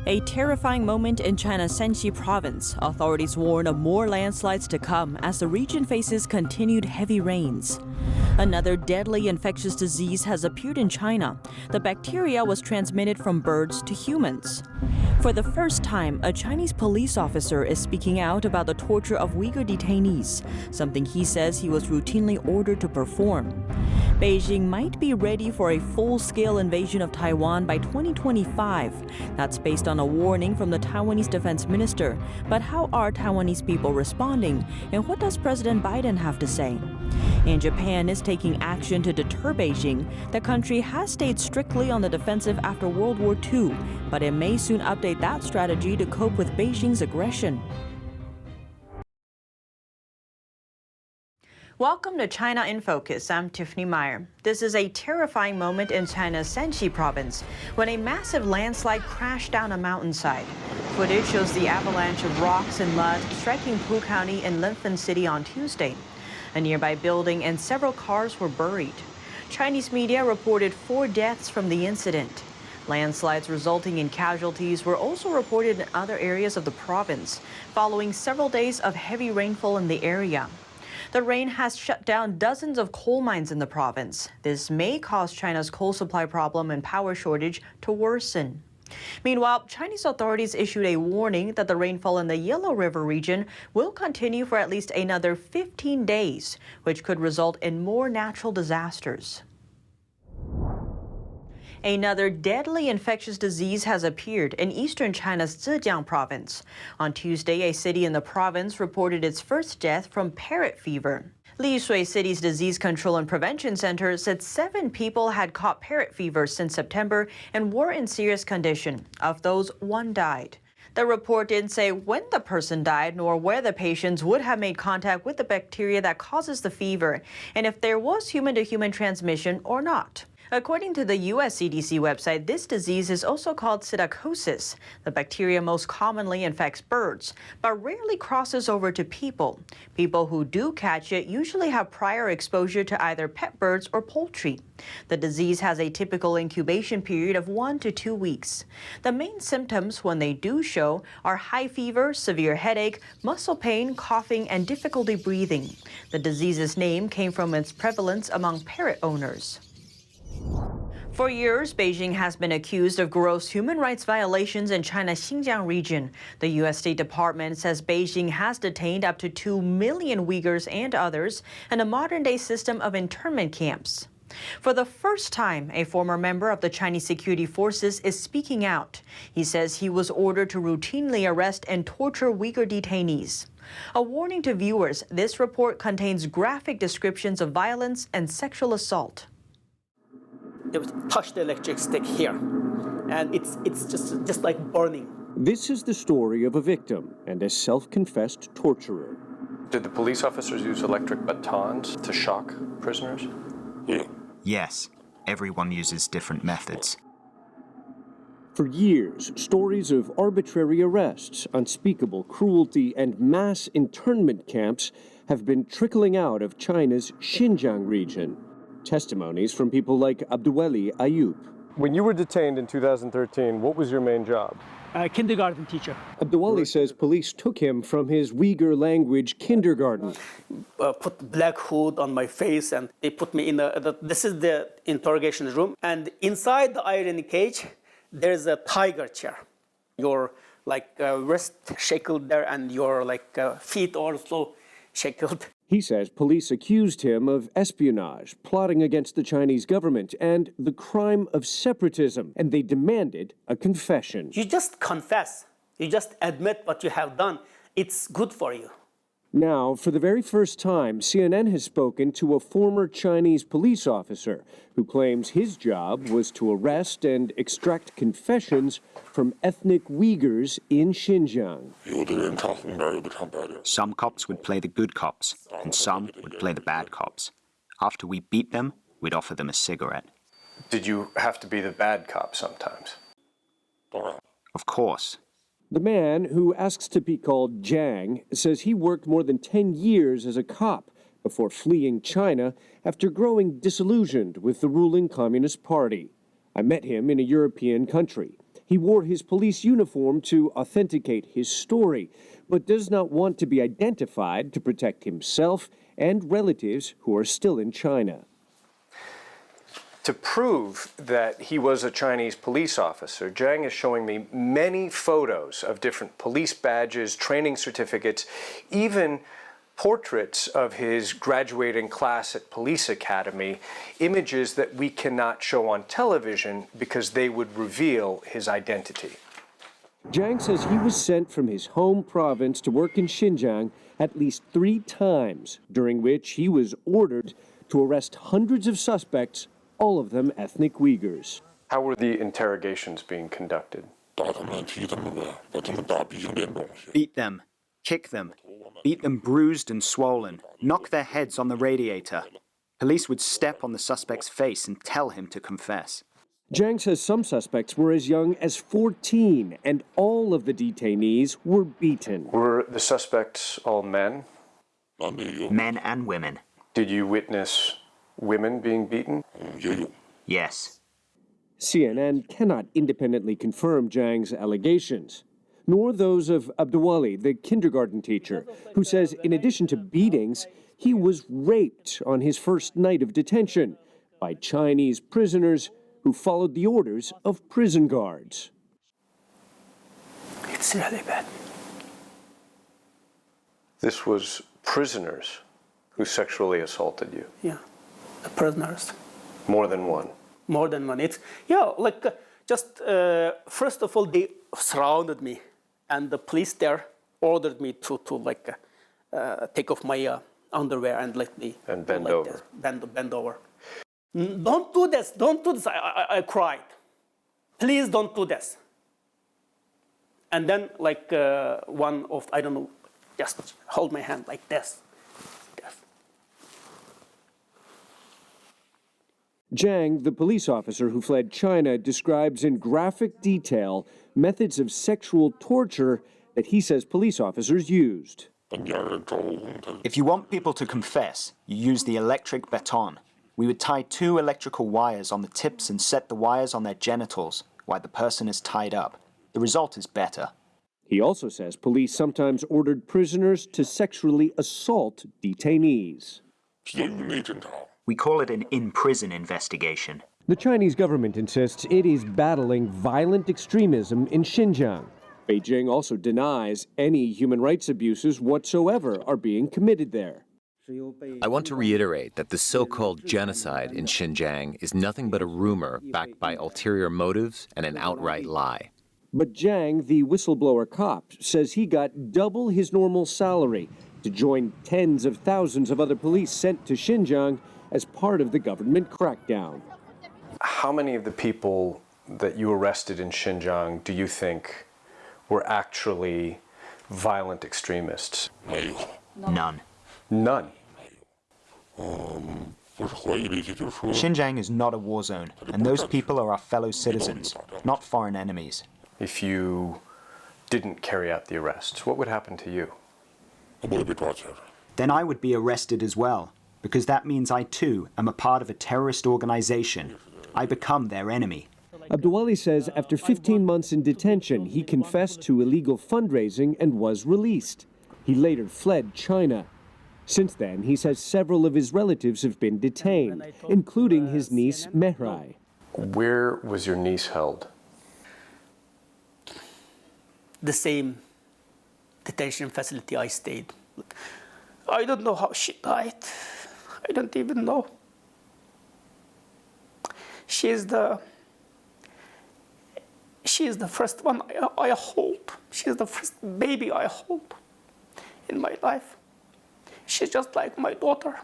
A terrifying moment in China's Shanxi province. Authorities warn of more landslides to come as the region faces continued heavy rains. Another deadly infectious disease has appeared in China. The bacteria was transmitted from birds to humans. For the first time, a Chinese police officer is speaking out about the torture of Uyghur detainees, something he says he was routinely ordered to perform. Beijing might be ready for a full-scale invasion of Taiwan by 2025. That's based on a warning from the Taiwanese defense minister. But how are Taiwanese people responding? And what does President Biden have to say? And Japan is taking action to deter Beijing. The country has stayed strictly on the defensive after World War II, but it may soon update that strategy to cope with Beijing's aggression. Welcome to China in Focus. I'm Tiffany Meyer. This is a terrifying moment in China's Shanxi province when a massive landslide crashed down a mountainside. Footage shows the avalanche of rocks and mud striking Pu County in Linfen City on Tuesday. A nearby building and several cars were buried. Chinese media reported 4 deaths from the incident. Landslides resulting in casualties were also reported in other areas of the province, following several days of heavy rainfall in the area. The rain has shut down dozens of coal mines in the province. This may cause China's coal supply problem and power shortage to worsen. Meanwhile, Chinese authorities issued a warning that the rainfall in the Yellow River region will continue for at least another 15 days, which could result in more natural disasters. Another deadly infectious disease has appeared in eastern China's Zhejiang province. On Tuesday, a city in the province reported its first death from Parrot Fever. Lishui City's Disease Control and Prevention Center said 7 people had caught Parrot Fever since September and were in serious condition. Of those, 1 died. The report didn't say when the person died nor where the patients would have made contact with the bacteria that causes the fever, and if there was human-to-human transmission or not. According to the U.S. CDC website, this disease is also called psittacosis. The bacteria most commonly infects birds, but rarely crosses over to people. People who do catch it usually have prior exposure to either pet birds or poultry. The disease has a typical incubation period of 1 to 2 weeks. The main symptoms, when they do show, are high fever, severe headache, muscle pain, coughing, and difficulty breathing. The disease's name came from its prevalence among parrot owners. For years, Beijing has been accused of gross human rights violations in China's Xinjiang region. The U.S. State Department says Beijing has detained up to 2 million Uyghurs and others in a modern-day system of internment camps. For the first time, a former member of the Chinese security forces is speaking out. He says he was ordered to routinely arrest and torture Uyghur detainees. A warning to viewers, this report contains graphic descriptions of violence and sexual assault. They would touch the electric stick here, and it's just like burning. This is the story of a victim and a self-confessed torturer. Did the police officers use electric batons to shock prisoners? Yes, everyone uses different methods. For years, stories of arbitrary arrests, unspeakable cruelty, and mass internment camps have been trickling out of China's Xinjiang region. Testimonies from people like Abduweli Ayub. When you were detained in 2013, what was your main job? Kindergarten teacher. Abduweli says police took him from his Uyghur language kindergarten. Put black hood on my face, and they put me in this is the interrogation room. And inside the iron cage, there's a tiger chair. Your wrist shackled there, and your feet also shackled. He says police accused him of espionage, plotting against the Chinese government, and the crime of separatism, and they demanded a confession. You just confess. You just admit what you have done. It's good for you. Now, for the very first time, CNN has spoken to a former Chinese police officer who claims his job was to arrest and extract confessions from ethnic Uyghurs in Xinjiang. Some cops would play the good cops, and some would play the bad cops. After we beat them, we'd offer them a cigarette. Did you have to be the bad cop sometimes? Of course. The man, who asks to be called Jiang, says he worked more than 10 years as a cop before fleeing China after growing disillusioned with the ruling Communist Party. I met him in a European country. He wore his police uniform to authenticate his story, but does not want to be identified to protect himself and relatives who are still in China. To prove that he was a Chinese police officer, Zhang is showing me many photos of different police badges, training certificates, even portraits of his graduating class at police academy, images that we cannot show on television because they would reveal his identity. Zhang says he was sent from his home province to work in Xinjiang at least 3 times, during which he was ordered to arrest hundreds of suspects, all of them ethnic Uyghurs. How were the interrogations being conducted? Beat them, kick them, beat them bruised and swollen, knock their heads on the radiator. Police would step on the suspect's face and tell him to confess. Zhang says some suspects were as young as 14, and all of the detainees were beaten. Were the suspects all men? Men and women. Did you witness women being beaten? Yes. CNN cannot independently confirm Zhang's allegations, nor those of Abdulwali, the kindergarten teacher, who says in addition to beatings, he was raped on his first night of detention by Chinese prisoners who followed the orders of prison guards. It's really bad. This was prisoners who sexually assaulted you? Yeah, the prisoners. More than one? More than one. It's, first of all, they surrounded me, and the police there ordered me to take off my underwear and let me And bend over. Bend over. Don't do this. Don't do this. I cried. Please don't do this. And then one of, I don't know, just hold my hand like this. Zhang, the police officer who fled China, describes in graphic detail methods of sexual torture that he says police officers used. If you want people to confess, you use the electric baton. We would tie 2 electrical wires on the tips and set the wires on their genitals while the person is tied up. The result is better. He also says police sometimes ordered prisoners to sexually assault detainees. We call it an in-prison investigation. The Chinese government insists it is battling violent extremism in Xinjiang. Beijing also denies any human rights abuses whatsoever are being committed there. I want to reiterate that the so-called genocide in Xinjiang is nothing but a rumor backed by ulterior motives and an outright lie. But Zhang, the whistleblower cop, says he got double his normal salary to join tens of thousands of other police sent to Xinjiang as part of the government crackdown. How many of the people that you arrested in Xinjiang do you think were actually violent extremists? None. None. Xinjiang is not a war zone, and those people are our fellow citizens, not foreign enemies. If you didn't carry out the arrests, what would happen to you? Then I would be arrested as well, because that means I too am a part of a terrorist organization. I become their enemy. Abdulwali says after 15 months in detention, he confessed to illegal fundraising and was released. He later fled China. Since then, he says several of his relatives have been detained, including his niece Mehrai. Where was your niece held? The same detention facility I stayed. I don't know how she died. I don't even know. She's the first one I hold. She's the first baby I hold in my life. She's just like my daughter.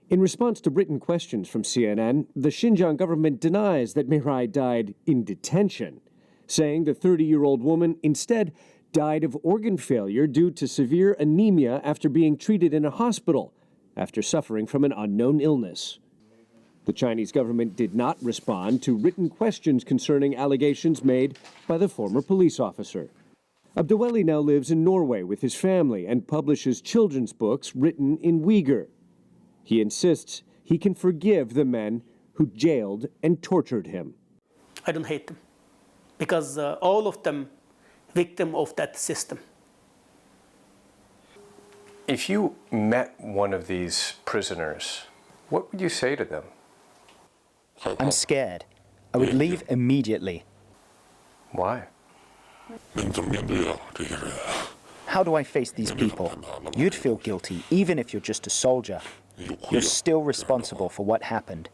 In response to written questions from CNN, the Xinjiang government denies that Mehrai died in detention, saying the 30-year-old woman instead died of organ failure due to severe anemia after being treated in a hospital after suffering from an unknown illness. The Chinese government did not respond to written questions concerning allegations made by the former police officer. Abdulwali now lives in Norway with his family and publishes children's books written in Uyghur. He insists he can forgive the men who jailed and tortured him. I don't hate them. because all of them victim of that system. If you met one of these prisoners, what would you say to them? I'm scared. I would leave immediately. Why? How do I face these people? You'd feel guilty, even if you're just a soldier. You're still responsible for what happened.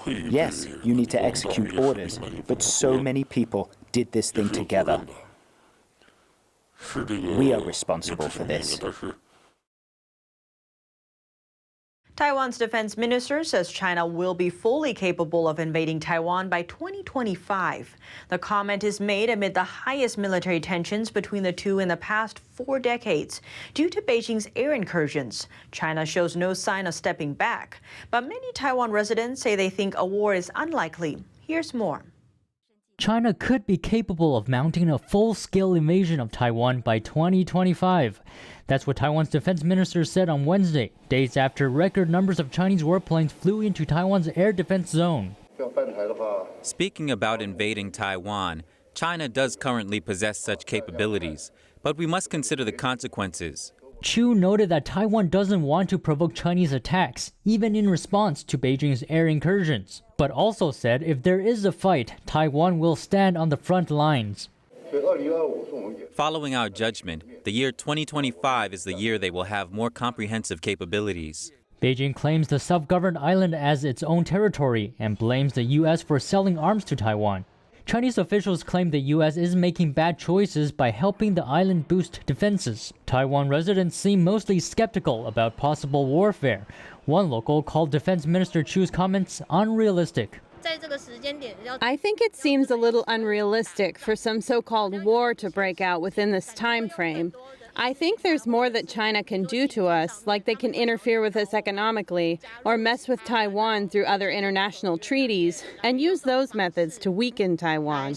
Yes, you need to execute orders, but so many people did this thing together. We are responsible for this. Taiwan's defense minister says China will be fully capable of invading Taiwan by 2025. The comment is made amid the highest military tensions between the two in the past 4 decades. Due to Beijing's air incursions, China shows no sign of stepping back. But many Taiwan residents say they think a war is unlikely. Here's more. China could be capable of mounting a full-scale invasion of Taiwan by 2025. That's what Taiwan's defense minister said on Wednesday, days after record numbers of Chinese warplanes flew into Taiwan's air defense zone. Speaking about invading Taiwan, China does currently possess such capabilities, but we must consider the consequences. Chu noted that Taiwan doesn't want to provoke Chinese attacks, even in response to Beijing's air incursions, but also said if there is a fight, Taiwan will stand on the front lines. Following our judgment, the year 2025 is the year they will have more comprehensive capabilities. Beijing claims the self-governed island as its own territory and blames the U.S. for selling arms to Taiwan. Chinese officials claim the U.S. is making bad choices by helping the island boost defenses. Taiwan residents seem mostly skeptical about possible warfare. One local called Defense Minister Chu's comments unrealistic. I think it seems a little unrealistic for some so-called war to break out within this time frame. I think there's more that China can do to us, like they can interfere with us economically or mess with Taiwan through other international treaties and use those methods to weaken Taiwan.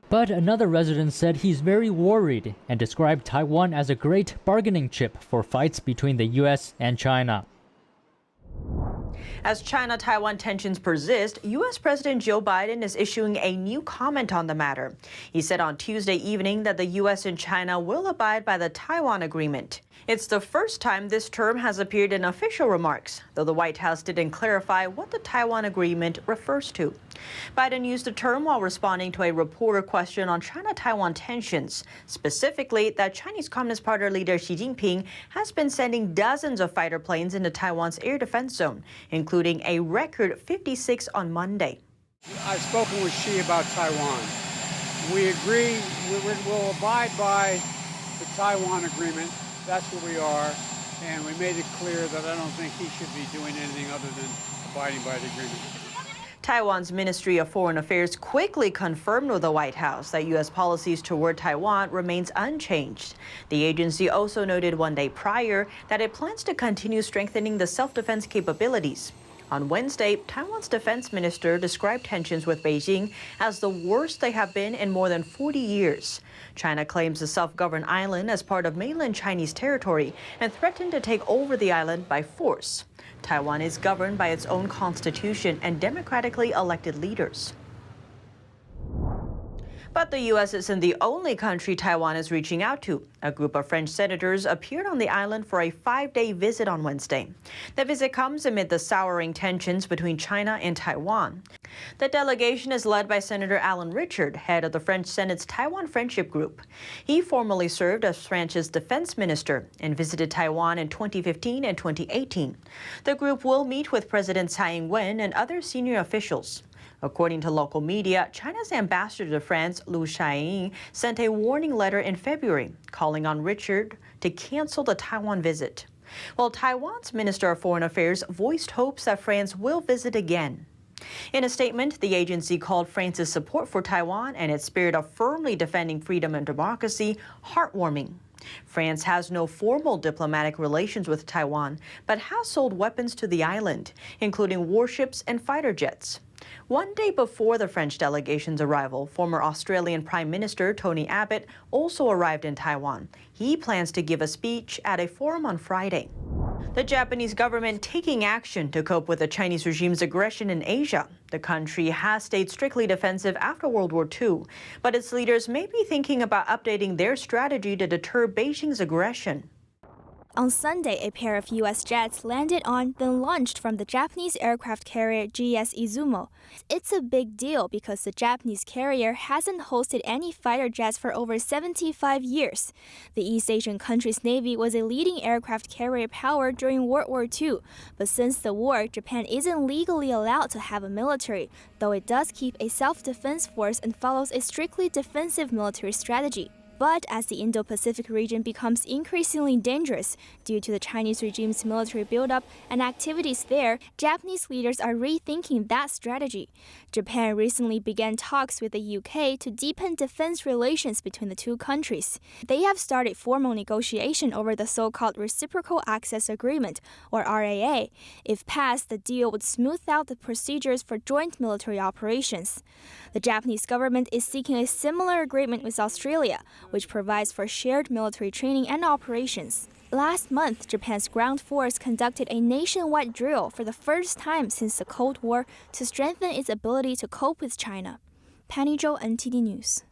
But another resident said he's very worried and described Taiwan as a great bargaining chip for fights between the U.S. and China. As China-Taiwan tensions persist, U.S. President Joe Biden is issuing a new comment on the matter. He said on Tuesday evening that the U.S. and China will abide by the Taiwan Agreement. It's the first time this term has appeared in official remarks, though the White House didn't clarify what the Taiwan Agreement refers to. Biden used the term while responding to a reporter question on China-Taiwan tensions, specifically that Chinese Communist Party leader Xi Jinping has been sending dozens of fighter planes into Taiwan's air defense zone, including a record 56 on Monday. I've spoken with Xi about Taiwan. We agree we'll abide by the Taiwan Agreement. That's where we are, and we made it clear that I don't think he should be doing anything other than abiding by the agreement. Taiwan's Ministry of Foreign Affairs quickly confirmed with the White House that U.S. policies toward Taiwan remains unchanged. The agency also noted 1 day prior that it plans to continue strengthening the self-defense capabilities. On Wednesday, Taiwan's defense minister described tensions with Beijing as the worst they have been in more than 40 years. China claims the self-governed island as part of mainland Chinese territory and threatened to take over the island by force. Taiwan is governed by its own constitution and democratically elected leaders. But the U.S. isn't the only country Taiwan is reaching out to. A group of French senators appeared on the island for a 5-day visit on Wednesday. The visit comes amid the souring tensions between China and Taiwan. The delegation is led by Senator Alan Richard, head of the French Senate's Taiwan Friendship Group. He formerly served as France's defense minister and visited Taiwan in 2015 and 2018. The group will meet with President Tsai Ing-wen and other senior officials. According to local media, China's ambassador to France, Lu Xiaoying, sent a warning letter in February, calling on Richard to cancel the Taiwan visit. While Taiwan's Minister of Foreign Affairs voiced hopes that France will visit again. In a statement, the agency called France's support for Taiwan and its spirit of firmly defending freedom and democracy heartwarming. France has no formal diplomatic relations with Taiwan, but has sold weapons to the island, including warships and fighter jets. 1 day before the French delegation's arrival, former Australian Prime Minister Tony Abbott also arrived in Taiwan. He plans to give a speech at a forum on Friday. The Japanese government taking action to cope with the Chinese regime's aggression in Asia. The country has stayed strictly defensive after World War II, but its leaders may be thinking about updating their strategy to deter Beijing's aggression. On Sunday, a pair of U.S. jets landed on, then launched from the Japanese aircraft carrier GS Izumo. It's a big deal because the Japanese carrier hasn't hosted any fighter jets for over 75 years. The East Asian country's navy was a leading aircraft carrier power during World War II, but since the war, Japan isn't legally allowed to have a military, though it does keep a self-defense force and follows a strictly defensive military strategy. But as the Indo-Pacific region becomes increasingly dangerous due to the Chinese regime's military buildup and activities there, Japanese leaders are rethinking that strategy. Japan recently began talks with the UK to deepen defense relations between the two countries. They have started formal negotiation over the so-called Reciprocal Access Agreement, or RAA. If passed, the deal would smooth out the procedures for joint military operations. The Japanese government is seeking a similar agreement with Australia, which provides for shared military training and operations. Last month, Japan's ground force conducted a nationwide drill for the first time since the Cold War to strengthen its ability to cope with China. Penny Zhou, NTD News.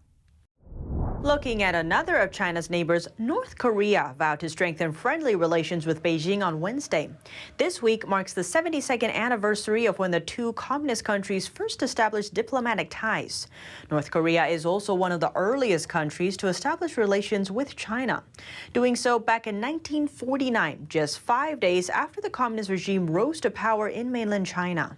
Looking at another of China's neighbors, North Korea vowed to strengthen friendly relations with Beijing on Wednesday. This week marks the 72nd anniversary of when the two communist countries first established diplomatic ties. North Korea is also one of the earliest countries to establish relations with China, doing so back in 1949, just 5 days after the communist regime rose to power in mainland China.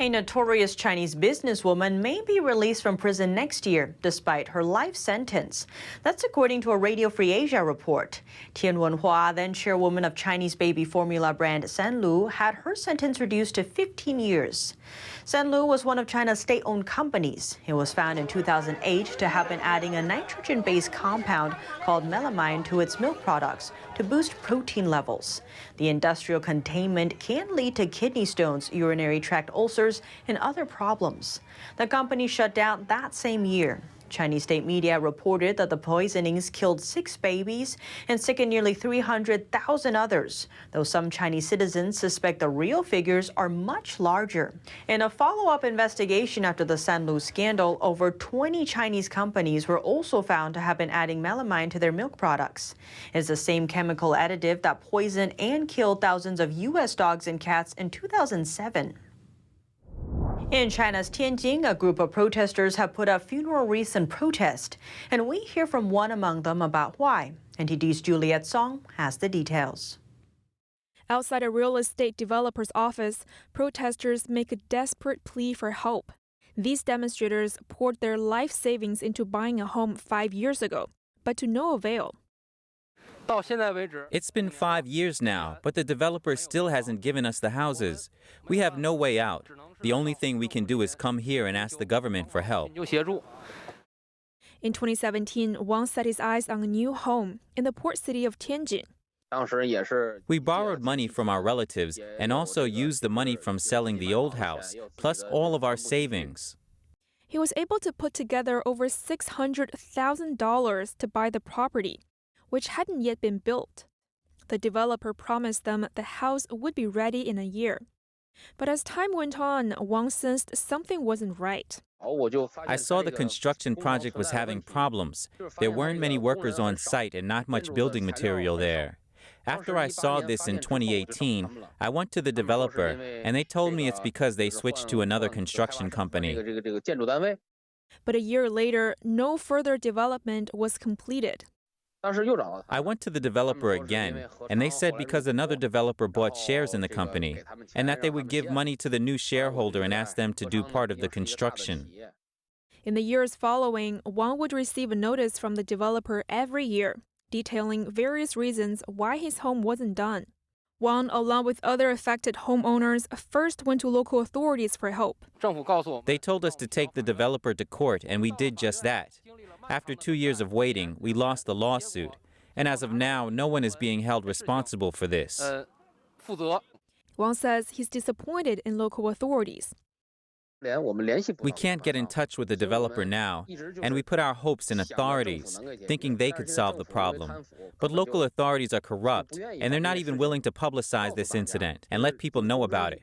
A notorious Chinese businesswoman may be released from prison next year, despite her life sentence. That's according to a Radio Free Asia report. Tian Wenhua, then chairwoman of Chinese baby formula brand Sanlu, had her sentence reduced to 15 years. Sanlu was one of China's state-owned companies. It was found in 2008 to have been adding a nitrogen-based compound called melamine to its milk products to boost protein levels. The industrial containment can lead to kidney stones, urinary tract ulcers, and other problems. The company shut down that same year. Chinese state media reported that the poisonings killed 6 babies and sickened nearly 300,000 others, though some Chinese citizens suspect the real figures are much larger. In a follow-up investigation after the Sanlu scandal, over 20 Chinese companies were also found to have been adding melamine to their milk products. It's the same chemical additive that poisoned and killed thousands of U.S. dogs and cats in 2007. In China's Tianjin, a group of protesters have put up funeral wreaths in protest, and we hear from one among them about why. NTD's Juliet Song has the details. Outside a real estate developer's office, protesters make a desperate plea for hope. These demonstrators poured their life savings into buying a home 5 years ago, but to no avail. It's been 5 years now, but the developer still hasn't given us the houses. We have no way out. The only thing we can do is come here and ask the government for help. In 2017, Wang set his eyes on a new home in the port city of Tianjin. We borrowed money from our relatives and also used the money from selling the old house, plus all of our savings. He was able to put together over $600,000 to buy the property, which hadn't yet been built. The developer promised them the house would be ready in a year. But as time went on, Wang sensed something wasn't right. I saw the construction project was having problems. There weren't many workers on site and not much building material there. After I saw this in 2018, I went to the developer, and they told me it's because they switched to another construction company. But a year later, no further development was completed. I went to the developer again, and they said because another developer bought shares in the company, and that they would give money to the new shareholder and ask them to do part of the construction. In the years following, Wang would receive a notice from the developer every year, detailing various reasons why his home wasn't done. Wang, along with other affected homeowners, first went to local authorities for help. They told us to take the developer to court, and we did just that. After 2 years of waiting, we lost the lawsuit, and as of now, no one is being held responsible for this. Wang says he's disappointed in local authorities. We can't get in touch with the developer now, and we put our hopes in authorities, thinking they could solve the problem. But local authorities are corrupt, and they're not even willing to publicize this incident and let people know about it.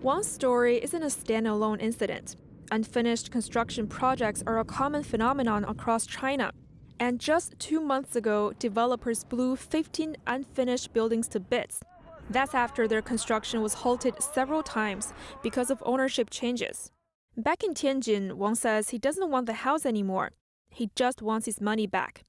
Wang's story isn't a standalone incident. Unfinished construction projects are a common phenomenon across China. And just 2 months ago, developers blew 15 unfinished buildings to bits. That's after their construction was halted several times because of ownership changes. Back in Tianjin, Wang says he doesn't want the house anymore. He just wants his money back.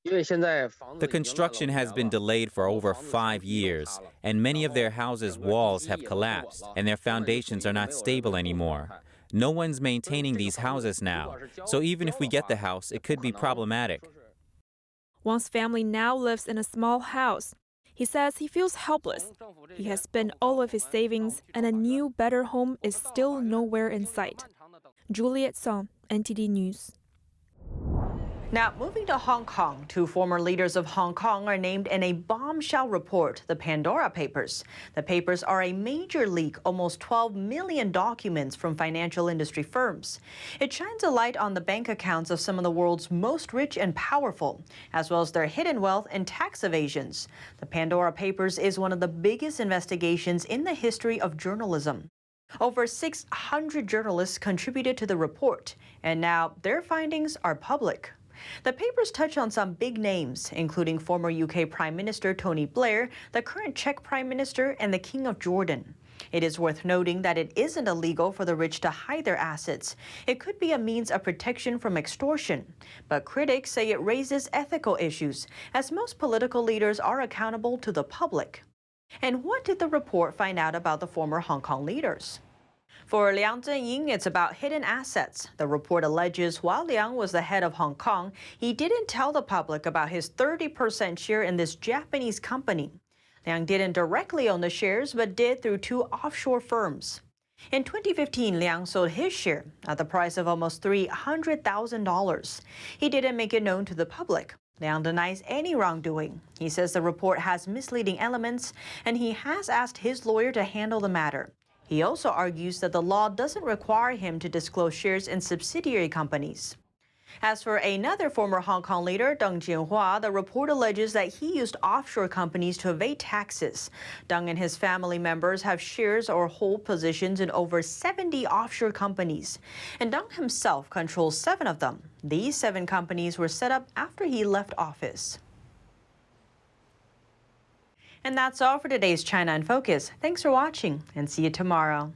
The construction has been delayed for over 5 years, and many of their houses' walls have collapsed, and their foundations are not stable anymore. No one's maintaining these houses now, so even if we get the house, it could be problematic. Wang's family now lives in a small house. He says he feels helpless. He has spent all of his savings, and a new, better home is still nowhere in sight. Juliet Song, NTD News. Now, moving to Hong Kong, 2 former leaders of Hong Kong are named in a bombshell report, the Pandora Papers. The papers are a major leak, almost 12 million documents from financial industry firms. It shines a light on the bank accounts of some of the world's most rich and powerful, as well as their hidden wealth and tax evasions. The Pandora Papers is one of the biggest investigations in the history of journalism. Over 600 journalists contributed to the report, and now their findings are public. The papers touch on some big names, including former UK Prime Minister Tony Blair, the current Czech Prime Minister, and the King of Jordan. It is worth noting that it isn't illegal for the rich to hide their assets. It could be a means of protection from extortion. But critics say it raises ethical issues, as most political leaders are accountable to the public. And what did the report find out about the former Hong Kong leaders? For Liang Zhenying, it's about hidden assets. The report alleges while Liang was the head of Hong Kong, he didn't tell the public about his 30% share in this Japanese company. Liang didn't directly own the shares, but did through 2 offshore firms. In 2015, Liang sold his share at the price of almost $300,000. He didn't make it known to the public. Liang denies any wrongdoing. He says the report has misleading elements, and he has asked his lawyer to handle the matter. He also argues that the law doesn't require him to disclose shares in subsidiary companies. As for another former Hong Kong leader, Deng Jinhua, the report alleges that he used offshore companies to evade taxes. Deng and his family members have shares or hold positions in over 70 offshore companies. And Deng himself controls 7 of them. These 7 companies were set up after he left office. And that's all for today's China in Focus. Thanks for watching, and see you tomorrow.